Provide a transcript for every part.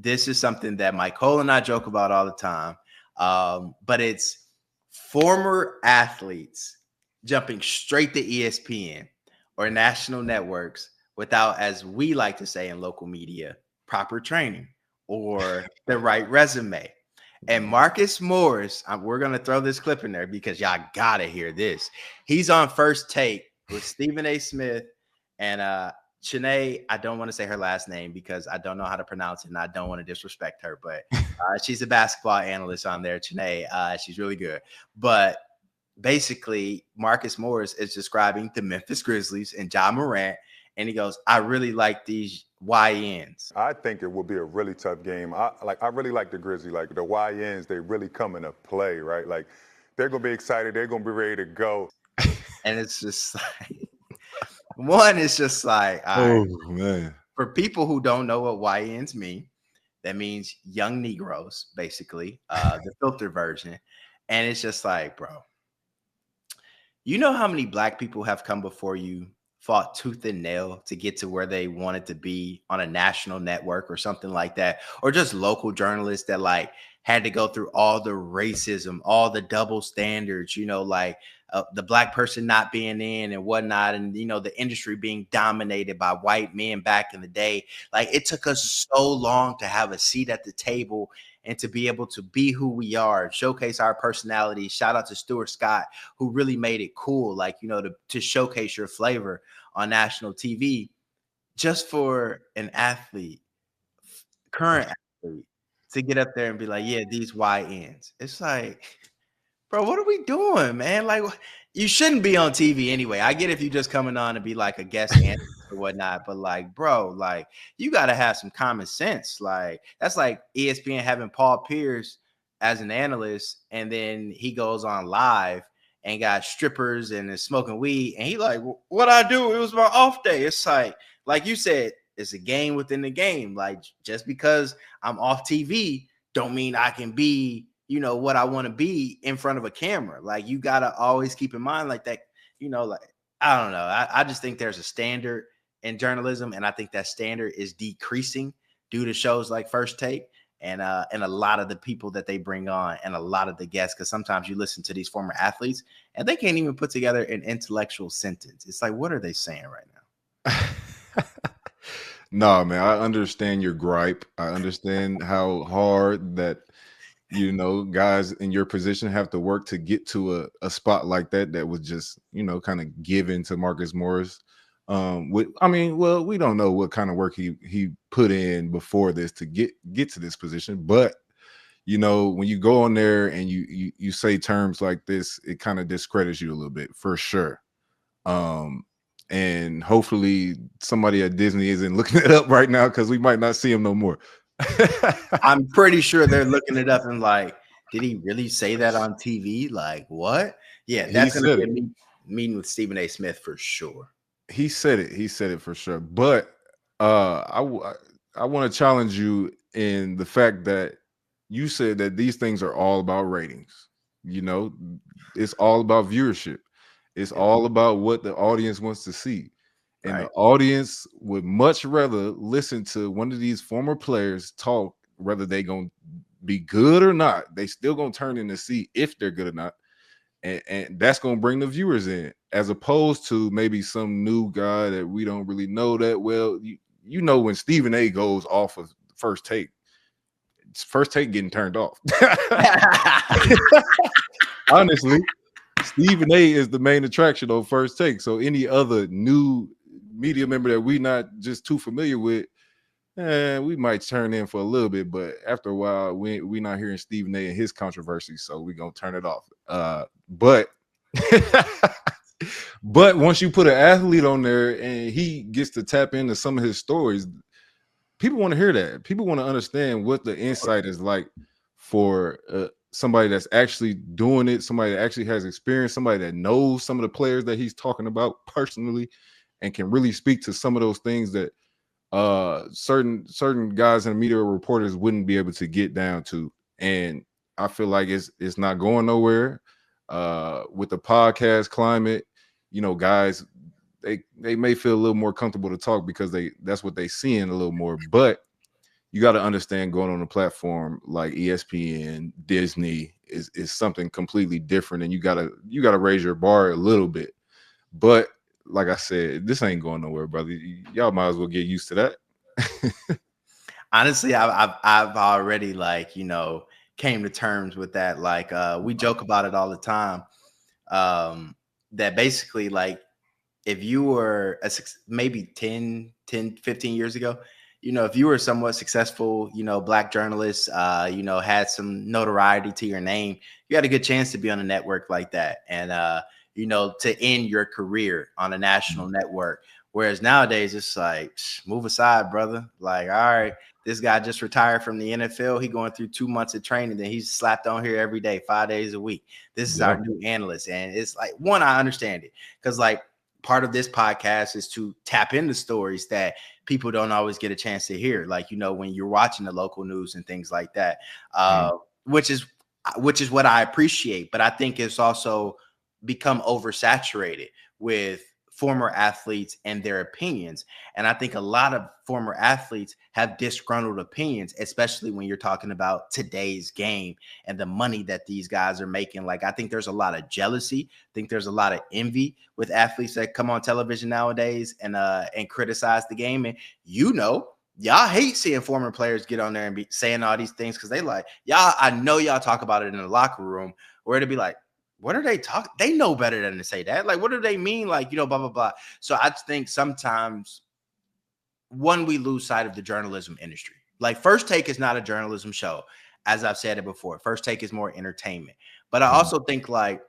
this is something that Mycole and I joke about all the time. But it's former athletes jumping straight to ESPN or national networks without, as we like to say in local media, proper training or the right resume. And Marcus Morris, we're going to throw this clip in there because y'all got to hear this. He's on First Take with Stephen A. Smith and Shanae. I don't want to say her last name because I don't know how to pronounce it and I don't want to disrespect her, but she's a basketball analyst on there, Shanae. She's really good. But basically, Marcus Morris is describing the Memphis Grizzlies and Ja Morant, and he goes, I really like these YNs. I think it will be a really tough game. I really like the Grizzlies. Like the YNs, they really come into play, right? Like they're gonna be excited. They're gonna be ready to go. And it's just like one is just like, all right, man. For people who don't know what YNs mean, that means young Negroes, basically, the filter version. And it's just like, bro, you know how many black people have come before you, fought tooth and nail to get to where they wanted to be on a national network or something like that, or just local journalists that like had to go through all the racism, all the double standards, like the black person not being in and whatnot, and the industry being dominated by white men back in the day. Like it took us so long to have a seat at the table and to be able to be who we are, showcase our personality. Shout out to Stuart Scott, who really made it cool, like, to showcase your flavor on national TV, just for an athlete, current athlete, to get up there and be like, yeah, these YNs. It's like, bro, what are we doing, man? Like, you shouldn't be on TV anyway. I get if you just coming on to be like a guest analyst or whatnot, but like, bro, like you got to have some common sense. Like that's like ESPN having Paul Pierce as an analyst, and then he goes on live and got strippers and is smoking weed, and he like, what I do? It was my off day. It's like you said, it's a game within the game. Like just because I'm off TV, don't mean I can be, what I want to be in front of a camera. Like you got to always keep in mind like that, like, I don't know. I just think there's a standard in journalism. And I think that standard is decreasing due to shows like First Take and a lot of the people that they bring on and a lot of the guests. Cause sometimes you listen to these former athletes and they can't even put together an intellectual sentence. It's like, what are they saying right now? No, man, I understand your gripe. I understand how hard that, guys in your position have to work to get to a spot like that was just, kind of given to Marcus Morris. We don't know what kind of work he put in before this to get to this position, but when you go on there and you say terms like this, it kind of discredits you a little bit for sure. And hopefully somebody at Disney isn't looking it up right now because we might not see him no more. I'm pretty sure they're looking it up and like, did he really say that on TV? Like what? Yeah, that's going to be a meeting with Stephen A. Smith for sure. He said it for sure. But I want to challenge you in the fact that you said that these things are all about ratings. It's all about viewership. It's all about what the audience wants to see. And the audience would much rather listen to one of these former players talk, whether they going to be good or not. They still going to turn in to see if they're good or not. And that's going to bring the viewers in, as opposed to maybe some new guy that we don't really know that well. When Stephen A. goes off of First Take, it's First Take getting turned off. Honestly, Stephen A. is the main attraction on First Take. So any other new media member that we not just too familiar with, we might turn in for a little bit, but after a while, we not hearing Stephen A. and his controversy, so we're gonna turn it off. But once you put an athlete on there and he gets to tap into some of his stories, people want to hear that. People want to understand what the insight is like for somebody that's actually doing it, somebody that actually has experience, somebody that knows some of the players that he's talking about personally and can really speak to some of those things that certain guys and media reporters wouldn't be able to get down to. And I feel like it's not going nowhere. With the podcast climate, guys, they may feel a little more comfortable to talk because that's what they seeing a little more. But you got to understand going on a platform like ESPN, Disney is something completely different, and you gotta raise your bar a little bit. But like I said, this ain't going nowhere, brother. Y'all might as well get used to that. Honestly, I've already, like, came to terms with that. Like, we joke about it all the time. That basically, like, if you were maybe 15 years ago, if you were somewhat successful, black journalist, had some notoriety to your name, you had a good chance to be on a network like that. And, to end your career on a national network. Whereas nowadays it's like, move aside, brother. Like, all right, this guy just retired from the NFL. He going through 2 months of training. Then he's slapped on here every day, 5 days a week. This is Yeah. our new analyst. And it's like, one, I understand it. Because, like, part of this podcast is to tap into stories that people don't always get a chance to hear. Like, when you're watching the local news and things like that, which is what I appreciate. But I think it's also become oversaturated with former athletes and their opinions. And I think a lot of former athletes have disgruntled opinions, especially when you're talking about today's game and the money that these guys are making. Like, I think there's a lot of jealousy. I think there's a lot of envy with athletes that come on television nowadays and criticize the game. And, y'all hate seeing former players get on there and be saying all these things because they like, y'all, I know y'all talk about it in the locker room, where it'd be like, what are they talking? They know better than to say that. Like, what do they mean? Like, blah, blah, blah. So I think sometimes, one, we lose sight of the journalism industry. Like, First Take is not a journalism show. As I've said it before, First Take is more entertainment. But I also think, like,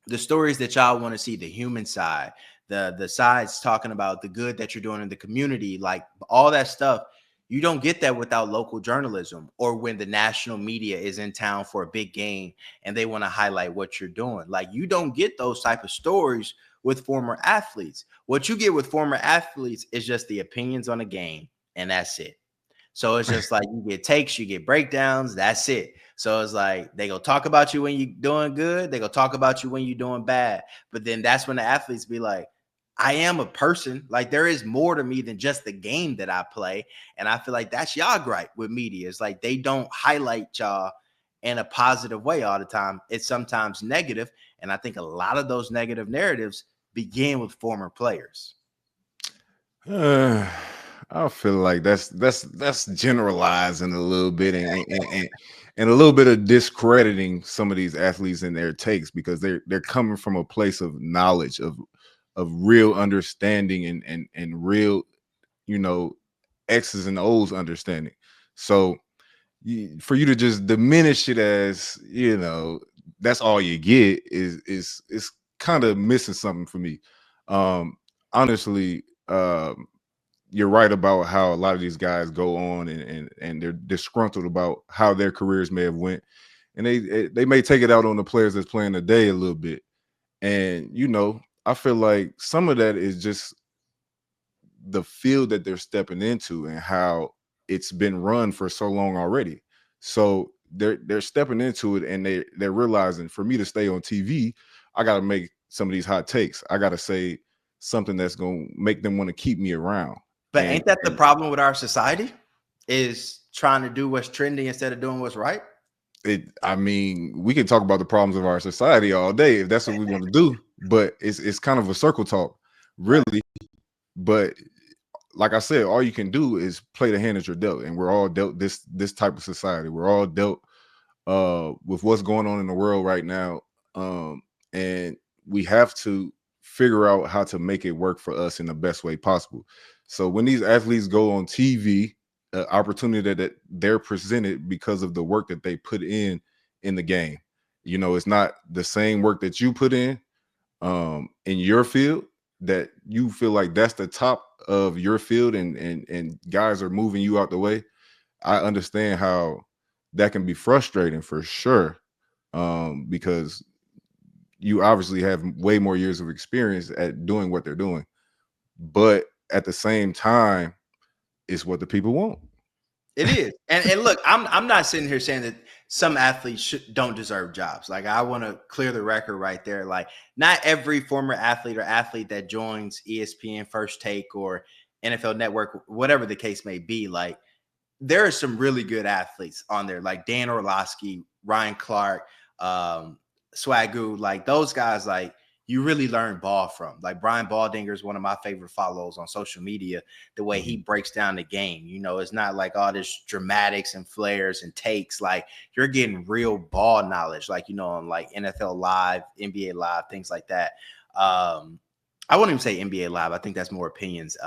the stories that y'all want to see, the human side, the sides talking about the good that you're doing in the community, like all that stuff, you don't get that without local journalism, or when the national media is in town for a big game and they want to highlight what you're doing. Like, you don't get those type of stories with former athletes. What you get with former athletes is just the opinions on the game, and that's it. So it's just like, you get takes, you get breakdowns, that's it. So it's like, they go talk about you when you're doing good, they go talk about you when you're doing bad. But then that's when the athletes be like, I am a person. Like, there is more to me than just the game that I play. And I feel like that's y'all gripe with media. It's like, they don't highlight y'all in a positive way all the time. It's sometimes negative. And I think a lot of those negative narratives begin with former players. I feel like that's generalizing a little bit, and a little bit of discrediting some of these athletes and their takes, because they're coming from a place of knowledge, of real understanding, and real, you know, X's and O's understanding. So for you to just diminish it as, that's all you get is kind of missing something for me. Honestly, you're right about how a lot of these guys go on and they're disgruntled about how their careers may have went, and they may take it out on the players that's playing today a little bit. And I feel like some of that is just the field that they're stepping into and how it's been run for so long already. So they're stepping into it, and they're realizing, for me to stay on TV, I got to make some of these hot takes. I got to say something that's going to make them want to keep me around. But ain't that the problem with our society, is trying to do what's trendy instead of doing what's right? I mean, we can talk about the problems of our society all day if that's what we want to do, but it's kind of a circle talk, really. But like I said, all you can do is play the hand that you're dealt, and we're all dealt this type of society. We're all dealt with what's going on in the world right now, and we have to figure out how to make it work for us in the best way possible. So when these athletes go on TV, opportunity that they're presented because of the work that they put in the game. It's not the same work that you put in your field, that you feel like that's the top of your field, and guys are moving you out the way. I understand how that can be frustrating, for sure, because you obviously have way more years of experience at doing what they're doing, but at the same time, it's what the people want. It is. And look, I'm not sitting here saying that some athletes don't deserve jobs. Like, I want to clear the record right there. Like, not every former athlete or athlete that joins ESPN, First Take, or NFL Network, whatever the case may be, like, there are some really good athletes on there, like Dan Orlovsky, Ryan Clark, Swagoo, like those guys, like you really learn ball from. Like Brian Baldinger is one of my favorite follows on social media. The way he Mhm. breaks down the game, it's not like all this dramatics and flares and takes. Like you're getting real ball knowledge, like on like NFL Live, NBA Live, things like that. I wouldn't even say NBA Live. I think that's more opinions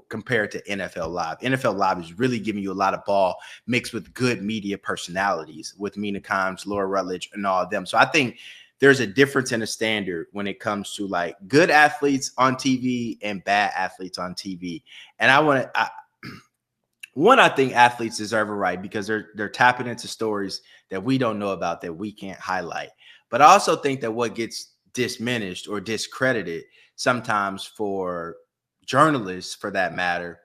compared to NFL Live. NFL Live is really giving you a lot of ball mixed with good media personalities with Mina Kimes, Laura Rutledge, and all of them. So I think there's a difference in a standard when it comes to like good athletes on TV and bad athletes on TV. And I think athletes deserve a right because they're tapping into stories that we don't know about that we can't highlight. But I also think that what gets diminished or discredited sometimes for journalists, for that matter,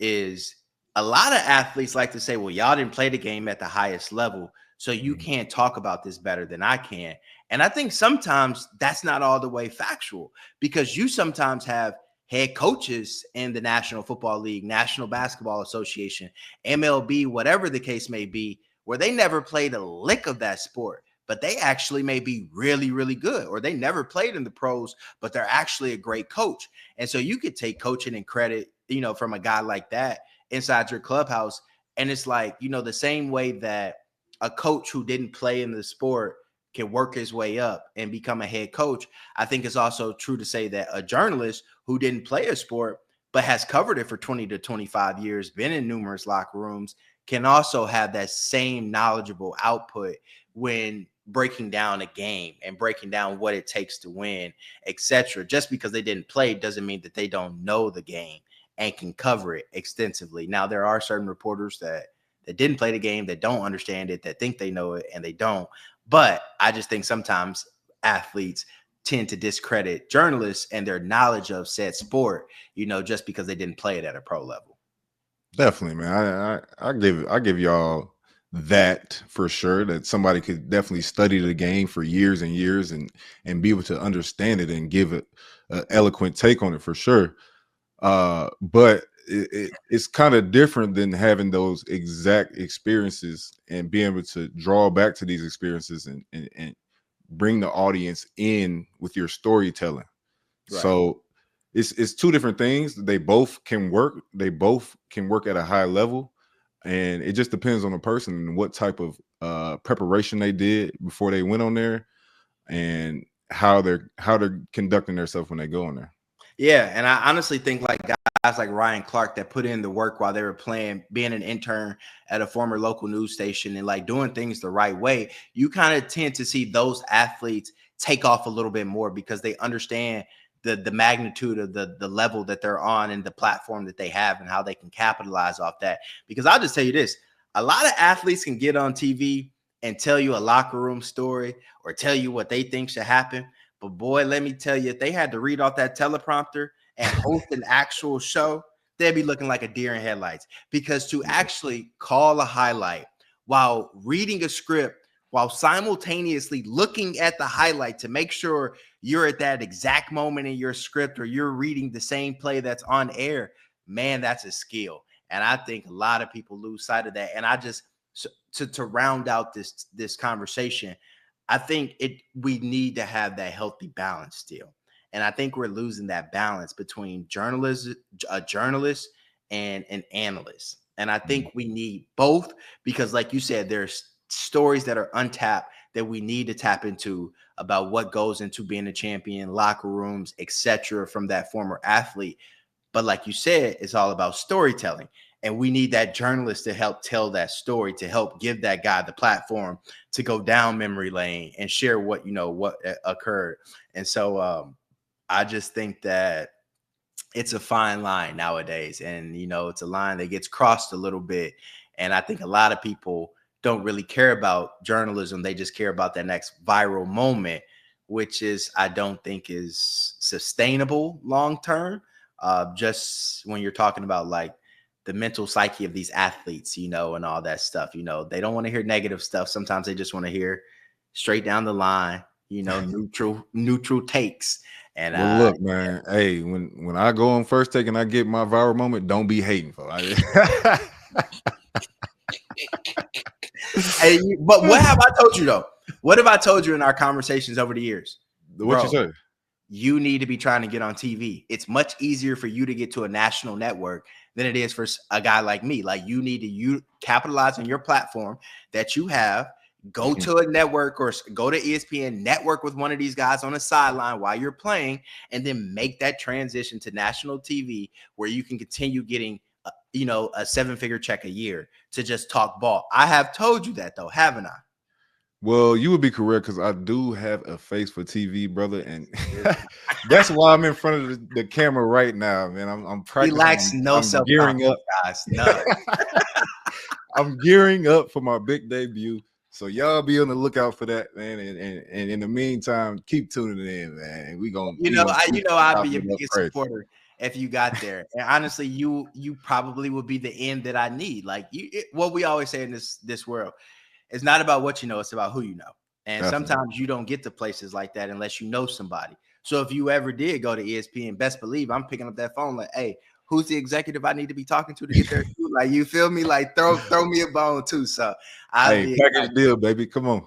is a lot of athletes like to say, well, y'all didn't play the game at the highest level, so you Mhm. can't talk about this better than I can. And I think sometimes that's not all the way factual because you sometimes have head coaches in the National Football League, National Basketball Association, MLB, whatever the case may be, where they never played a lick of that sport, but they actually may be really, really good, or they never played in the pros, but they're actually a great coach. And so you could take coaching and credit, from a guy like that inside your clubhouse. And it's like, the same way that a coach who didn't play in the sport can work his way up and become a head coach. I think it's also true to say that a journalist who didn't play a sport but has covered it for 20 to 25 years, been in numerous locker rooms, can also have that same knowledgeable output when breaking down a game and breaking down what it takes to win, etc. Just because they didn't play doesn't mean that they don't know the game and can cover it extensively. Now, there are certain reporters that didn't play the game, that don't understand it, that think they know it, and they don't. But I just think sometimes athletes tend to discredit journalists and their knowledge of said sport, just because they didn't play it at a pro level. Definitely, man. I give y'all that for sure. That somebody could definitely study the game for years and years and be able to understand it and give it an eloquent take on it for sure. But it's kind of different than having those exact experiences and being able to draw back to these experiences and bring the audience in with your storytelling. Right. So it's two different things. They both can work. They both can work at a high level, and it just depends on the person and what type of preparation they did before they went on there, and how they're conducting themselves when they go on there. Yeah, and I honestly think like guys like Ryan Clark that put in the work while they were playing, being an intern at a former local news station and like doing things the right way, you kind of tend to see those athletes take off a little bit more because they understand the magnitude of the level that they're on and the platform that they have and how they can capitalize off that. Because I'll just tell you this, a lot of athletes can get on TV and tell you a locker room story or tell you what they think should happen. But boy, let me tell you, if they had to read off that teleprompter and host an actual show, they'd be looking like a deer in headlights. Because to Yeah. actually call a highlight while reading a script, while simultaneously looking at the highlight to make sure you're at that exact moment in your script or you're reading the same play that's on air, man, that's a skill. And I think a lot of people lose sight of that. And I just to round out this conversation, I think we need to have that healthy balance still. And I think we're losing that balance between a journalist and an analyst. And I Mhm. think we need both because, like you said, there's stories that are untapped that we need to tap into about what goes into being a champion, locker rooms, etc., from that former athlete. But like you said, it's all about storytelling. And we need that journalist to help tell that story, to help give that guy the platform to go down memory lane and share what occurred. And so I just think that it's a fine line nowadays. And, it's a line that gets crossed a little bit. And I think a lot of people don't really care about journalism. They just care about that next viral moment, which I don't think is sustainable long term. Just when you're talking about like the mental psyche of these athletes, and all that stuff, they don't want to hear negative stuff. Sometimes they just want to hear straight down the line, neutral takes. And Well, look, man. Hey, when I go on first take and I get my viral moment, don't be hating for it. Hey, but what have I told you though? What have I told you in our conversations over the years? What you Bro, say? you need to be trying to get on TV. It's much easier for you to get to a national network than it is for a guy like me. Like you need to capitalize on your platform that you have. Go to a network or go to ESPN, network with one of these guys on the sideline while you're playing, and then make that transition to national TV where you can continue getting, a 7-figure check a year to just talk ball. I have told you that though, haven't I? Well, you would be correct because I do have a face for TV, brother, and that's why I'm in front of the camera right now, man. I'm He practicing. lacks no I'm gearing self-confidence, up. guys. None. I'm gearing up for my big debut. So y'all be on the lookout for that, man. And in the meantime, keep tuning in, man. We gonna I'd be your chopping it up biggest crazy. supporter if you got there. And honestly, you probably would be the end that I need. Like what we always say in this world, it's not about what you know, it's about who you know. And Definitely. sometimes you don't get to places like that unless you know somebody. So if you ever did go to ESPN, best believe I'm picking up that phone like, hey, who's the executive I need to be talking to get there? Like, you feel me? Like throw me a bone too. So I'll Hey, be package deal, baby. Come on.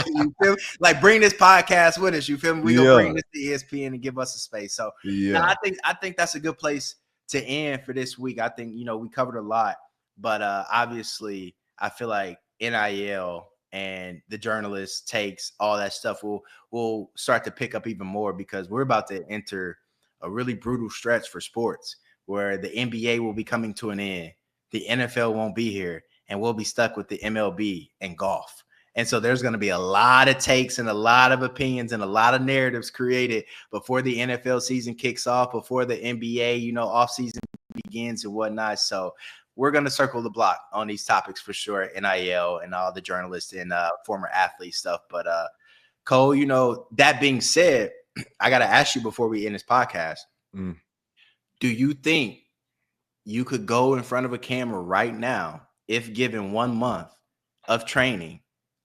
you feel me? Like bring this podcast with us. You feel me? We gonna bring this to ESPN and give us a space. So yeah, I think that's a good place to end for this week. I think we covered a lot, but obviously I feel like NIL and the journalists takes all that stuff will start to pick up even more because we're about to enter a really brutal stretch for sports where the NBA will be coming to an end. The NFL won't be here and we'll be stuck with the MLB and golf. And so there's going to be a lot of takes and a lot of opinions and a lot of narratives created before the NFL season kicks off, before the NBA, off season begins and whatnot. So we're going to circle the block on these topics for sure, NIL and all the journalists and former athlete stuff. But Cole, that being said, I got to ask you before we end this podcast, do you think you could go in front of a camera right now, if given 1 month of training,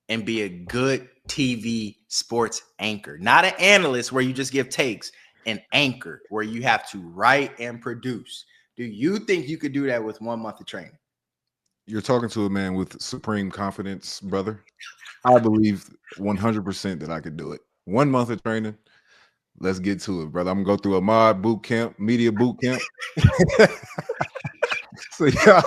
and be a good TV sports anchor? Not an analyst where you just give takes, an anchor where you have to write and produce. Do you think you could do that with 1 month of training? You're talking to a man with supreme confidence, brother. I believe 100% that I could do it. 1 month of training. Let's get to it, brother. I'm gonna go through Ahmad boot camp, media boot camp. So yeah,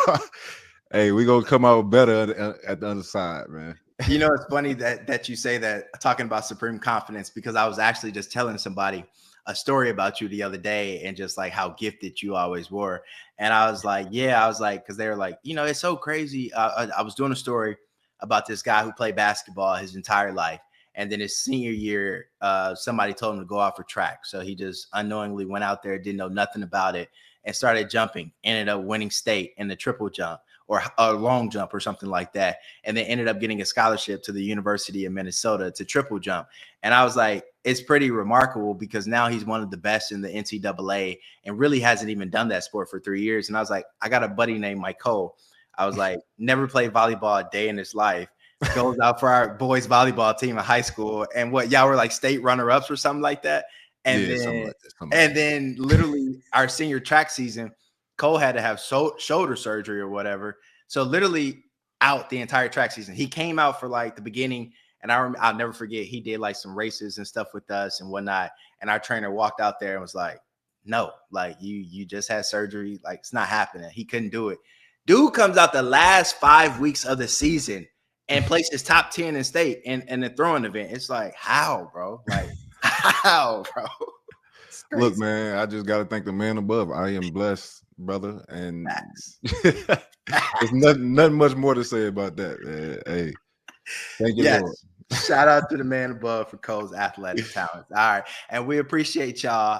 hey, we gonna come out better at the other side, man. It's funny that you say that, talking about supreme confidence, because I was actually just telling somebody a story about you the other day and just like how gifted you always were. And I was like, because they were like, it's so crazy. I was doing a story about this guy who played basketball his entire life. And then his senior year, somebody told him to go out for track. So he just unknowingly went out there, didn't know nothing about it, and started jumping, ended up winning state in the triple jump or a long jump or something like that. And then ended up getting a scholarship to the University of Minnesota to triple jump. And I was like, it's pretty remarkable because now he's one of the best in the NCAA and really hasn't even done that sport for 3 years. And I was like, I got a buddy named Mycole. I was like, never played volleyball a day in his life. Goes out for our boys volleyball team in high school. And what, y'all were like state runner-ups or something like that. And Yeah, then, something like that, then literally our senior track season, Cole had to have shoulder surgery or whatever. So literally out the entire track season. He came out for like the beginning, and I'll never forget, he did like some races and stuff with us and whatnot. And our trainer walked out there and was like, no, like you just had surgery. Like, it's not happening. He couldn't do it. Dude comes out the last 5 weeks of the season and places top 10 in state in the throwing event. It's like, how, bro? Like, how, bro? Look, man, I just got to thank the man above. I am blessed, brother. And there's nothing much more to say about that, man. Hey, thank you, Lord. Shout out to the man above for Cole's athletic talents. All right. And we appreciate y'all.